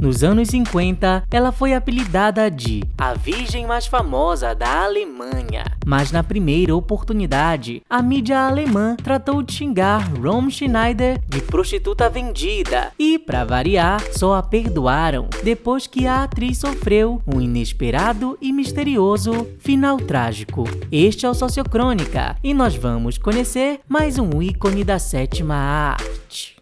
Nos anos 50, ela foi apelidada de a Virgem mais famosa da Alemanha. Mas na primeira oportunidade, a mídia alemã tratou de xingar Romy Schneider de prostituta vendida e, para variar, só a perdoaram depois que a atriz sofreu um inesperado e misterioso final trágico. Este é o Sociocrônica e nós vamos conhecer mais um ícone da sétima arte.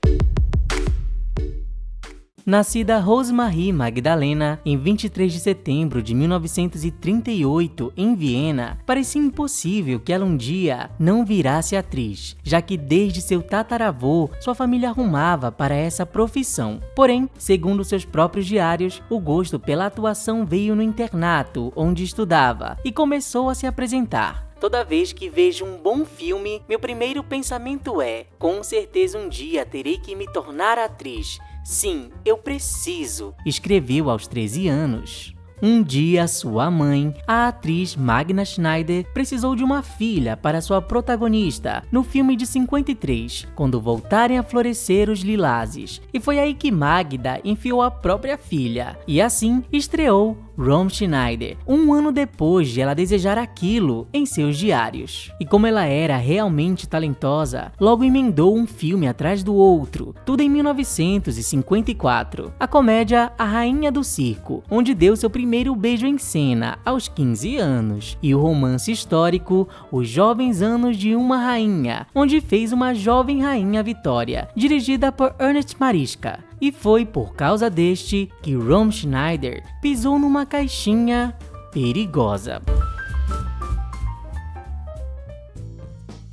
Nascida Rosemarie Magdalena em 23 de setembro de 1938 em Viena, parecia impossível que ela um dia não virasse atriz, já que desde seu tataravô sua família arrumava para essa profissão. Porém, segundo seus próprios diários, o gosto pela atuação veio no internato onde estudava e começou a se apresentar. Toda vez que vejo um bom filme, meu primeiro pensamento é: com certeza um dia terei que me tornar atriz. Sim, eu preciso, escreveu aos 13 anos. Um dia, sua mãe, a atriz Magda Schneider, precisou de uma filha para sua protagonista no filme de 53, Quando Voltarem a Florescer os Lilazes. E foi aí que Magda enfiou a própria filha, e assim estreou Romy Schneider, um ano depois de ela desejar aquilo em seus diários. E como ela era realmente talentosa, logo emendou um filme atrás do outro, tudo em 1954. A comédia A Rainha do Circo, onde deu seu primeiro beijo em cena aos 15 anos. E o romance histórico Os Jovens Anos de uma Rainha, onde fez uma jovem rainha Vitória, dirigida por Ernest Marischka. E foi por causa deste que Romy Schneider pisou numa caixinha perigosa.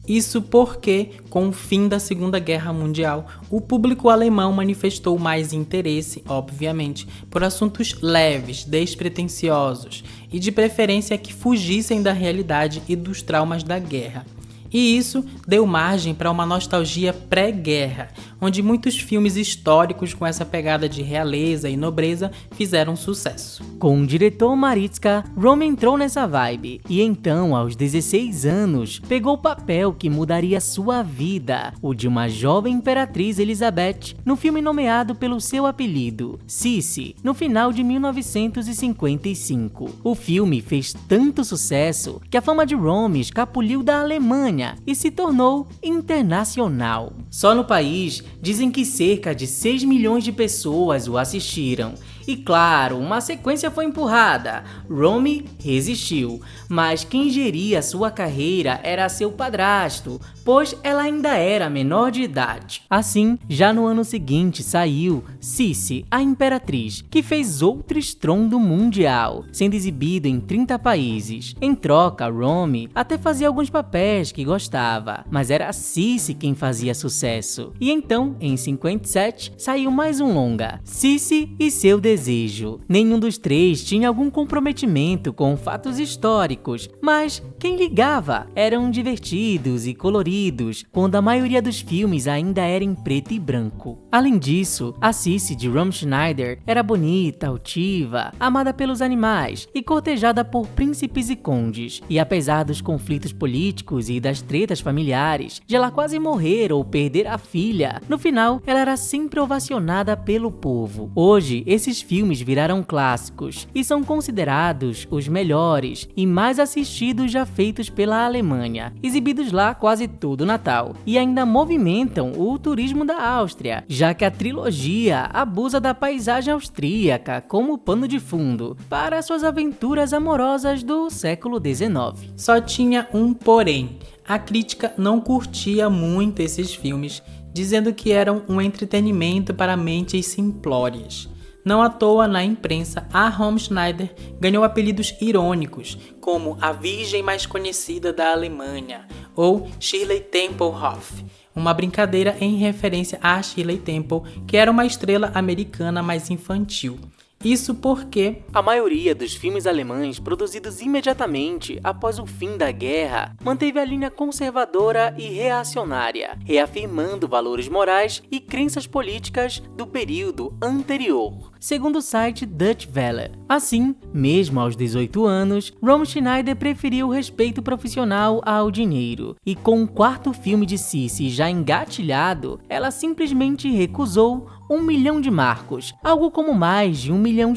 Isso porque, com o fim da Segunda Guerra Mundial, o público alemão manifestou mais interesse, obviamente, por assuntos leves, despretensiosos e de preferência que fugissem da realidade e dos traumas da guerra. E isso deu margem para uma nostalgia pré-guerra, onde muitos filmes históricos com essa pegada de realeza e nobreza fizeram sucesso. Com o diretor Marischka, Romy entrou nessa vibe e então, aos 16 anos, pegou o papel que mudaria sua vida, o de uma jovem imperatriz Elizabeth, no filme nomeado pelo seu apelido, Sissi, no final de 1955. O filme fez tanto sucesso que a fama de Romy escapuliu da Alemanha e se tornou internacional. Só no país, dizem que cerca de 6 milhões de pessoas o assistiram. E claro, uma sequência foi empurrada. Romy resistiu, mas quem geria sua carreira era seu padrasto, pois ela ainda era menor de idade. Assim, já no ano seguinte saiu Sissi, a Imperatriz, que fez outro estrondo mundial, sendo exibido em 30 países. Em troca, Romy até fazia alguns papéis que gostava, mas era Sissi quem fazia sucesso. E então, em 57, saiu mais um longa, Sissi e seu desejo. Nenhum dos três tinha algum comprometimento com fatos históricos, mas quem ligava? Eram divertidos e coloridos, quando a maioria dos filmes ainda era em preto e branco. Além disso, a Sissi de Romy Schneider era bonita, altiva, amada pelos animais e cortejada por príncipes e condes. E apesar dos conflitos políticos e das tretas familiares, de ela quase morrer ou perder a filha, no final ela era sempre ovacionada pelo povo. Hoje, esses filmes viraram clássicos e são considerados os melhores e mais assistidos já feitos pela Alemanha, exibidos lá quase todo Natal, e ainda movimentam o turismo da Áustria, já que a trilogia abusa da paisagem austríaca como pano de fundo para suas aventuras amorosas do século XIX. Só tinha um porém: a crítica não curtia muito esses filmes, dizendo que eram um entretenimento para mentes simplórias. Não à toa, na imprensa, a Romy Schneider ganhou apelidos irônicos, como a Virgem mais conhecida da Alemanha, ou Shirley Temple Hoff, uma brincadeira em referência a Shirley Temple, que era uma estrela americana mais infantil. Isso porque a maioria dos filmes alemães produzidos imediatamente após o fim da guerra manteve a linha conservadora e reacionária, reafirmando valores morais e crenças políticas do período anterior. segundo o site Dutch Welle. Assim, mesmo aos 18 anos, Romy Schneider preferiu o respeito profissional ao dinheiro, e com o quarto filme de Sissi já engatilhado, ela simplesmente recusou 1 milhão de marcos, algo como mais de $1 milhão,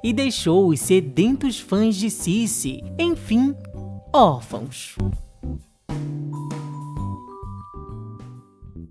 e deixou os sedentos fãs de Sissi, enfim, órfãos.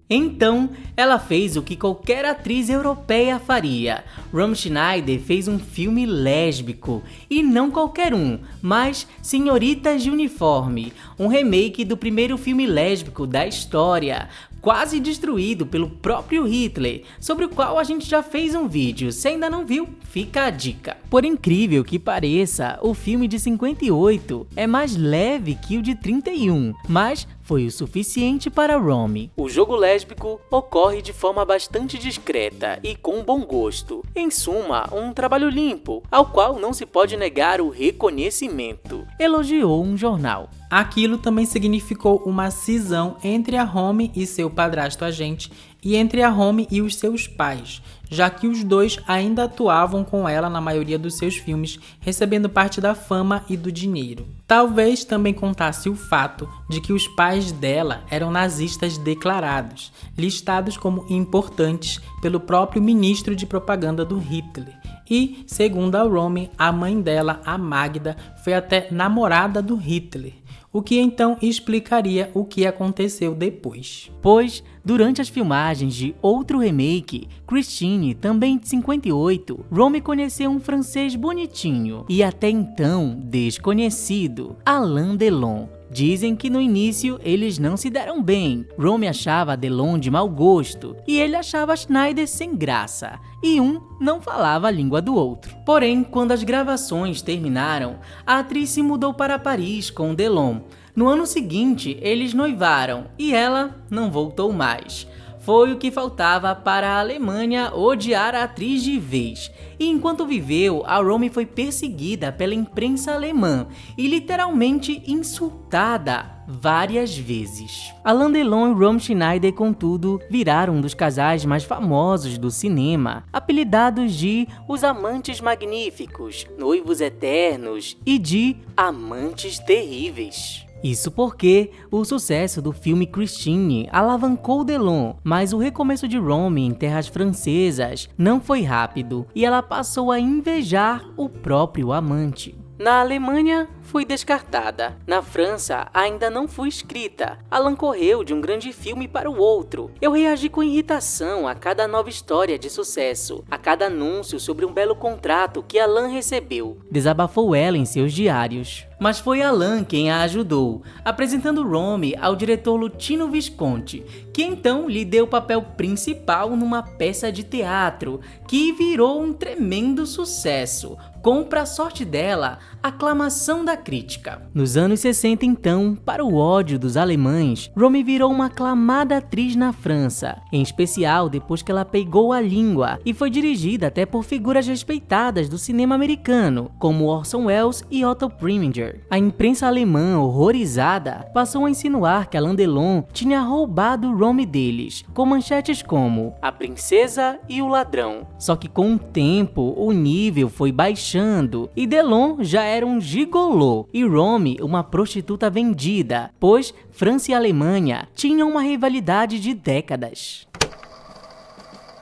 Então, ela fez o que qualquer atriz europeia faria. Romy Schneider fez um filme lésbico, e não qualquer um, mas Senhoritas de Uniforme, um remake do primeiro filme lésbico da história, quase destruído pelo próprio Hitler, sobre o qual a gente já fez um vídeo. Se ainda não viu, fica a dica. Por incrível que pareça, o filme de 58 é mais leve que o de 31, mas foi o suficiente para Romy. O jogo lésbico ocorre de forma bastante discreta e com bom gosto. Em suma, um trabalho limpo, ao qual não se pode negar o reconhecimento, elogiou um jornal. Aquilo também significou uma cisão entre a Romy e seu padrasto agente e entre a Romy e os seus pais, já que os dois ainda atuavam com ela na maioria dos seus filmes, recebendo parte da fama e do dinheiro. Talvez também contasse o fato de que os pais dela eram nazistas declarados, listados como importantes pelo próprio ministro de propaganda do Hitler. E, segundo a Romy, a mãe dela, a Magda, foi até namorada do Hitler, o que então explicaria o que aconteceu depois. Pois, durante as filmagens de outro remake, Christine, também de 58, Romy conheceu um francês bonitinho e até então desconhecido, Alain Delon. Dizem que no início eles não se deram bem. Romy achava Delon de mau gosto e ele achava Schneider sem graça, e um não falava a língua do outro. Porém, quando as gravações terminaram, a atriz se mudou para Paris com Delon. No ano seguinte, eles noivaram e ela não voltou mais. Foi o que faltava para a Alemanha odiar a atriz de vez. E enquanto viveu, a Romy foi perseguida pela imprensa alemã e literalmente insultada várias vezes. Alain Delon e Romy Schneider, contudo, viraram um dos casais mais famosos do cinema, apelidados de Os Amantes Magníficos, Noivos Eternos e de Amantes Terríveis. Isso porque o sucesso do filme Christine alavancou Delon, mas o recomeço de Romy em terras francesas não foi rápido e ela passou a invejar o próprio amante. Na Alemanha, foi descartada. Na França, ainda não foi escrita. Alain correu de um grande filme para o outro. Eu reagi com irritação a cada nova história de sucesso, a cada anúncio sobre um belo contrato que Alain recebeu, desabafou ela em seus diários. Mas foi Alain quem a ajudou, apresentando Romy ao diretor Luchino Visconti, que então lhe deu o papel principal numa peça de teatro, que virou um tremendo sucesso, com, pra sorte dela, aclamação da crítica. Nos anos 60, então, para o ódio dos alemães, Romy virou uma aclamada atriz na França, em especial depois que ela pegou a língua e foi dirigida até por figuras respeitadas do cinema americano, como Orson Welles e Otto Preminger. A imprensa alemã, horrorizada, passou a insinuar que Alain Delon tinha roubado Romy deles, com manchetes como A Princesa e o Ladrão. Só que com o tempo, o nível foi baixando e Delon já era um gigolô e Romy uma prostituta vendida, pois França e Alemanha tinham uma rivalidade de décadas.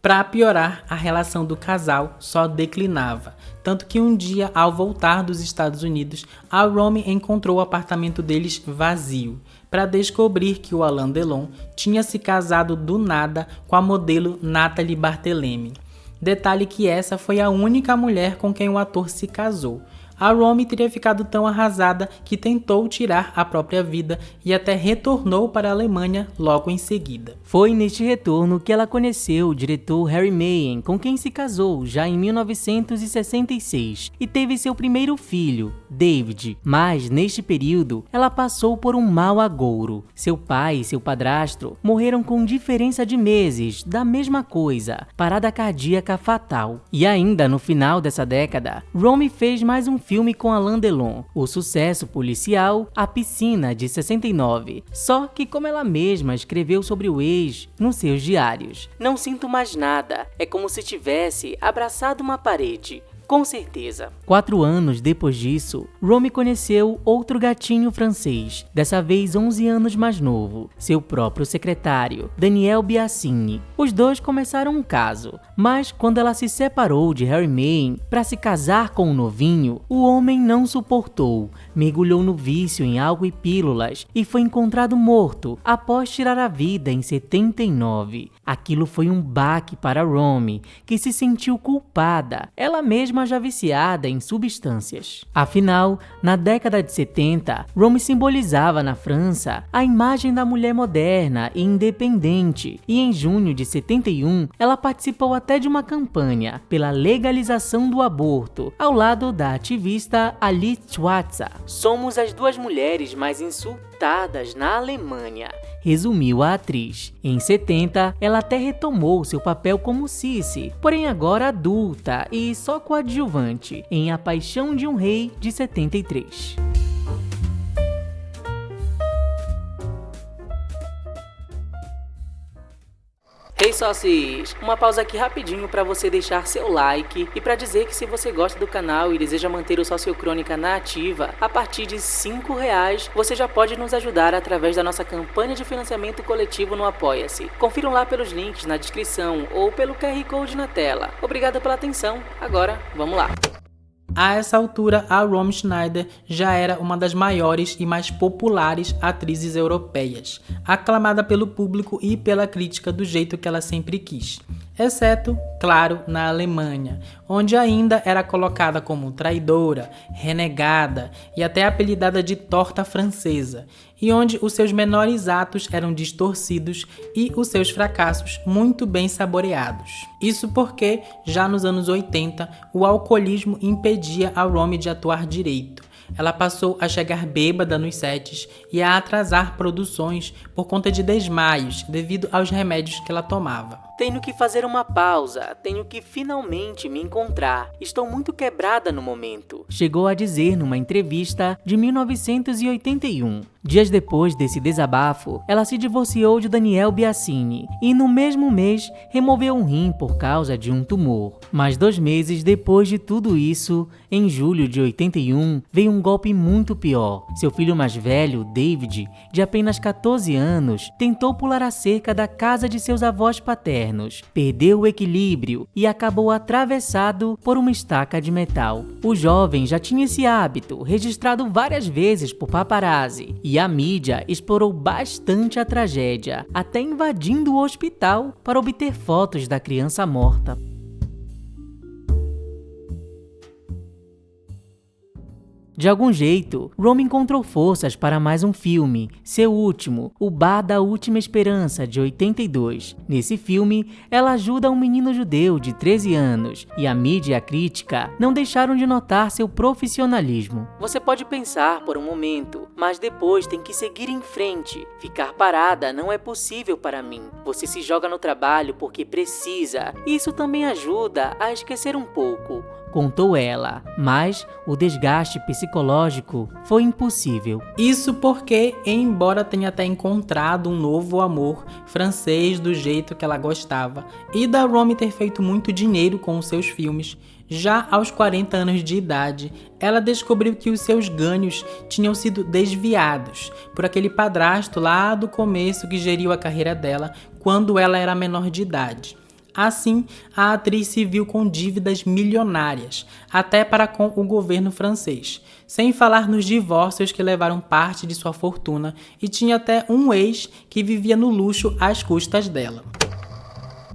Para piorar, a relação do casal só declinava, tanto que um dia, ao voltar dos Estados Unidos, a Romy encontrou o apartamento deles vazio, para descobrir que o Alain Delon tinha se casado do nada com a modelo Natalie Barthelemy. Detalhe que essa foi a única mulher com quem o ator se casou. A Romy teria ficado tão arrasada que tentou tirar a própria vida e até retornou para a Alemanha logo em seguida. Foi neste retorno que ela conheceu o diretor Harry Mayen, com quem se casou já em 1966 e teve seu primeiro filho, David. Mas neste período, ela passou por um mau agouro. Seu pai e seu padrasto morreram com diferença de meses da mesma coisa, parada cardíaca fatal. E ainda no final dessa década, Romy fez mais um filme filme com Alain Delon, o sucesso policial A Piscina, de 69. Só que, como ela mesma escreveu sobre o ex nos seus diários: "Não sinto mais nada, é como se tivesse abraçado uma parede. Com certeza." 4 anos depois disso, Romy conheceu outro gatinho francês, dessa vez 11 anos mais novo, seu próprio secretário, Daniel Biasini. Os dois começaram um caso, mas quando ela se separou de Harry Mayne para se casar com o novinho, o homem não suportou, mergulhou no vício em álcool e pílulas e foi encontrado morto após tirar a vida em 79. Aquilo foi um baque para Romy, que se sentiu culpada, ela mesma já viciada em substâncias. Afinal, na década de 70, Romy simbolizava na França a imagem da mulher moderna e independente, e em junho de 71, ela participou até de uma campanha pela legalização do aborto, ao lado da ativista Alice Schwarzer. "Somos as 2 mulheres mais insultadas na Alemanha", resumiu a atriz. Em 70, ela até retomou seu papel como Cici, porém agora adulta e só coadjuvante, em A Paixão de um Rei, de 73. Hey sócios, uma pausa aqui rapidinho para você deixar seu like e para dizer que se você gosta do canal e deseja manter o Sócio Crônica na ativa, a partir de R$5 você já pode nos ajudar através da nossa campanha de financiamento coletivo no Apoia-se. Confiram lá pelos links na descrição ou pelo QR Code na tela. Obrigado pela atenção, agora vamos lá. A essa altura, a Romy Schneider já era uma das maiores e mais populares atrizes europeias, aclamada pelo público e pela crítica do jeito que ela sempre quis. Exceto, claro, na Alemanha, onde ainda era colocada como traidora, renegada e até apelidada de torta francesa, e onde os seus menores atos eram distorcidos e os seus fracassos muito bem saboreados. Isso porque, já nos anos 80, o alcoolismo impedia a Romy de atuar direito. Ela passou a chegar bêbada nos sets e a atrasar produções por conta de desmaios devido aos remédios que ela tomava. "Tenho que fazer uma pausa, tenho que finalmente me encontrar. Estou muito quebrada no momento", chegou a dizer numa entrevista de 1981. Dias depois desse desabafo, ela se divorciou de Daniel Biasini e no mesmo mês removeu um rim por causa de um tumor. Mas 2 meses depois de tudo isso, em julho de 81, veio um golpe muito pior. Seu filho mais velho, David, de apenas 14 anos, tentou pular a cerca da casa de seus avós paternos, perdeu o equilíbrio e acabou atravessado por uma estaca de metal. O jovem já tinha esse hábito, registrado várias vezes por paparazzi, e a mídia explorou bastante a tragédia, até invadindo o hospital para obter fotos da criança morta. De algum jeito, Romy encontrou forças para mais um filme, seu último, O Bar da Última Esperança, de 82. Nesse filme, ela ajuda um menino judeu de 13 anos, e a mídia e a crítica não deixaram de notar seu profissionalismo. Você pode pensar por um momento, mas depois tem que seguir em frente. Ficar parada não é possível para mim. Você se joga no trabalho porque precisa. Isso também ajuda a esquecer um pouco, contou ela, mas o desgaste psicológico foi impossível. Isso porque, embora tenha até encontrado um novo amor francês do jeito que ela gostava, e da Romy ter feito muito dinheiro com os seus filmes, já aos 40 anos de idade, ela descobriu que os seus ganhos tinham sido desviados por aquele padrasto lá do começo que geriu a carreira dela quando ela era menor de idade. Assim, a atriz se viu com dívidas milionárias, até para com o governo francês, sem falar nos divórcios que levaram parte de sua fortuna, e tinha até um ex que vivia no luxo às custas dela.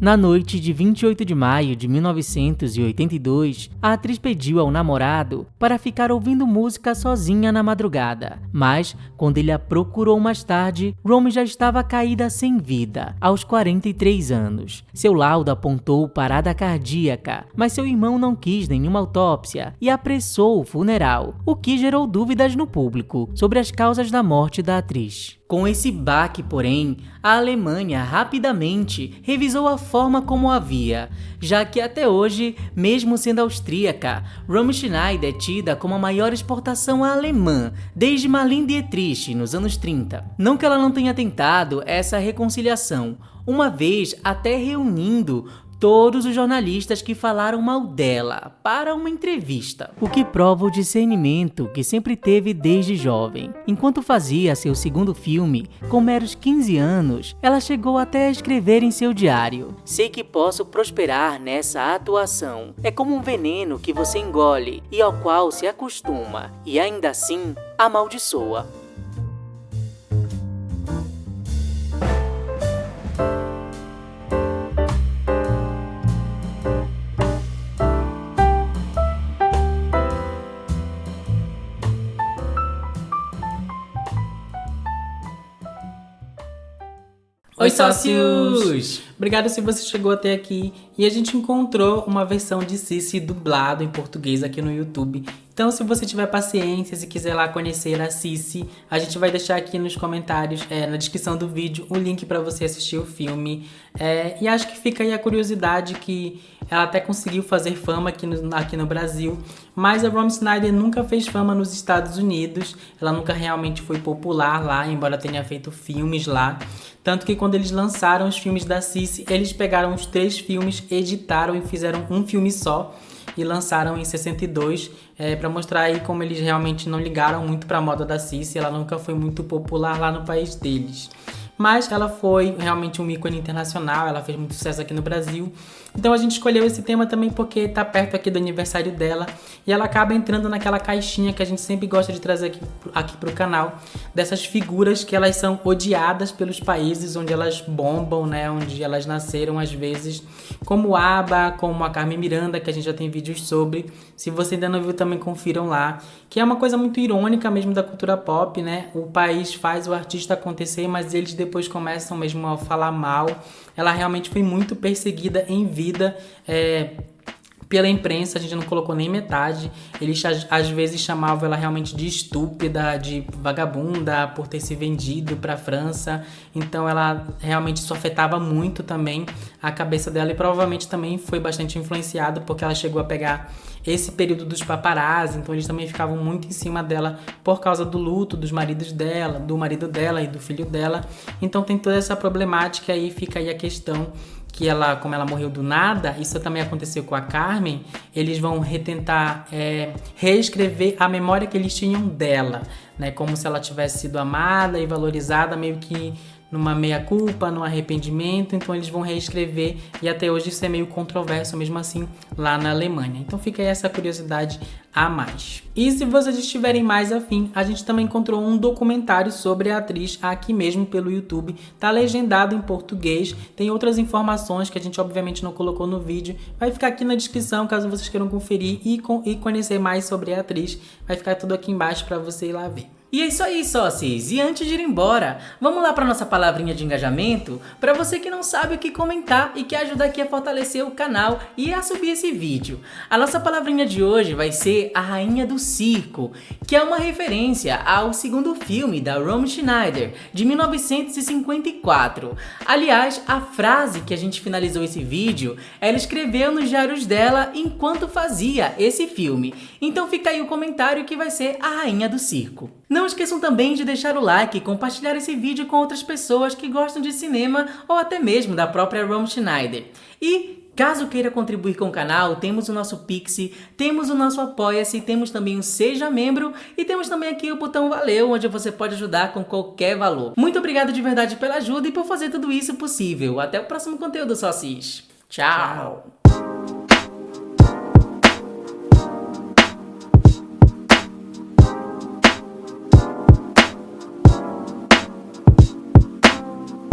Na noite de 28 de maio de 1982, a atriz pediu ao namorado para ficar ouvindo música sozinha na madrugada. Mas, quando ele a procurou mais tarde, Romy já estava caída sem vida, aos 43 anos. Seu laudo apontou parada cardíaca, mas seu irmão não quis nenhuma autópsia e apressou o funeral, o que gerou dúvidas no público sobre as causas da morte da atriz. Com esse baque, porém, a Alemanha rapidamente revisou a forma como a via, já que até hoje, mesmo sendo austríaca, Romy Schneider é tida como a maior exportação alemã desde Marlene Dietrich nos anos 30. Não que ela não tenha tentado essa reconciliação, uma vez até reunindo todos os jornalistas que falaram mal dela para uma entrevista, o que prova o discernimento que sempre teve desde jovem. Enquanto fazia seu segundo filme, com meros 15 anos, ela chegou até a escrever em seu diário: "Sei que posso prosperar nessa atuação. É como um veneno que você engole e ao qual se acostuma, e ainda assim amaldiçoa." Oi, sócios! Obrigado se você chegou até aqui e a gente encontrou uma versão de Cici dublado em português aqui no YouTube. Então, se você tiver paciência, se quiser lá conhecer a Cici, a gente vai deixar aqui nos comentários, na descrição do vídeo, o link para você assistir o filme. E acho que fica aí a curiosidade que ela até conseguiu fazer fama aqui no Brasil, mas a Romy Schneider nunca fez fama nos Estados Unidos, ela nunca realmente foi popular lá, embora tenha feito filmes lá. Tanto que quando eles lançaram os filmes da Cici, eles pegaram os 3 filmes, editaram e fizeram um filme só e lançaram em 62, para mostrar aí como eles realmente não ligaram muito para a moda da Cici, ela nunca foi muito popular lá no país deles. Mas ela foi realmente um ícone internacional, ela fez muito sucesso aqui no Brasil. Então a gente escolheu esse tema também porque tá perto aqui do aniversário dela e ela acaba entrando naquela caixinha que a gente sempre gosta de trazer aqui pro canal, dessas figuras que elas são odiadas pelos países onde elas bombam, né, onde elas nasceram às vezes, como ABBA, como a Carmen Miranda, que a gente já tem vídeos sobre. Se você ainda não viu, também confiram lá, que é uma coisa muito irônica mesmo da cultura pop, né? O país faz o artista acontecer, mas eles depois começam mesmo a falar mal. Ela realmente foi muito perseguida em vida pela imprensa, a gente não colocou nem metade. Eles às vezes chamavam ela realmente de estúpida, de vagabunda, por ter se vendido para a França. Então ela realmente isso afetava muito também a cabeça dela e provavelmente também foi bastante influenciada porque ela chegou a pegar esse período dos paparazzi, então eles também ficavam muito em cima dela por causa do luto dos maridos dela, do marido dela e do filho dela. Então tem toda essa problemática aí, fica aí a questão que ela, como ela morreu do nada, isso também aconteceu com a Carmen, eles vão tentar reescrever a memória que eles tinham dela, né? Como se ela tivesse sido amada e valorizada, meio que numa meia-culpa, num arrependimento. Então eles vão reescrever e até hoje isso é meio controverso mesmo assim lá na Alemanha. Então fica aí essa curiosidade a mais. E se vocês estiverem mais afim, a gente também encontrou um documentário sobre a atriz aqui mesmo pelo YouTube, tá legendado em português, tem outras informações que a gente obviamente não colocou no vídeo, vai ficar aqui na descrição caso vocês queiram conferir e conhecer mais sobre a atriz, vai ficar tudo aqui embaixo para você ir lá ver. E é isso aí, sócios! E antes de ir embora, vamos lá para nossa palavrinha de engajamento? Para você que não sabe o que comentar e quer ajudar aqui a fortalecer o canal e a subir esse vídeo. A nossa palavrinha de hoje vai ser a Rainha do Circo, que é uma referência ao segundo filme da Romy Schneider, de 1954. Aliás, a frase que a gente finalizou esse vídeo, ela escreveu nos diários dela enquanto fazia esse filme. Então fica aí o comentário que vai ser a Rainha do Circo. Não esqueçam também de deixar o like e compartilhar esse vídeo com outras pessoas que gostam de cinema ou até mesmo da própria Romy Schneider. E caso queira contribuir com o canal, temos o nosso Pix, temos o nosso Apoia-se, temos também o Seja Membro e temos também aqui o botão Valeu, onde você pode ajudar com qualquer valor. Muito obrigado de verdade pela ajuda e por fazer tudo isso possível. Até o próximo conteúdo, sócios. Tchau!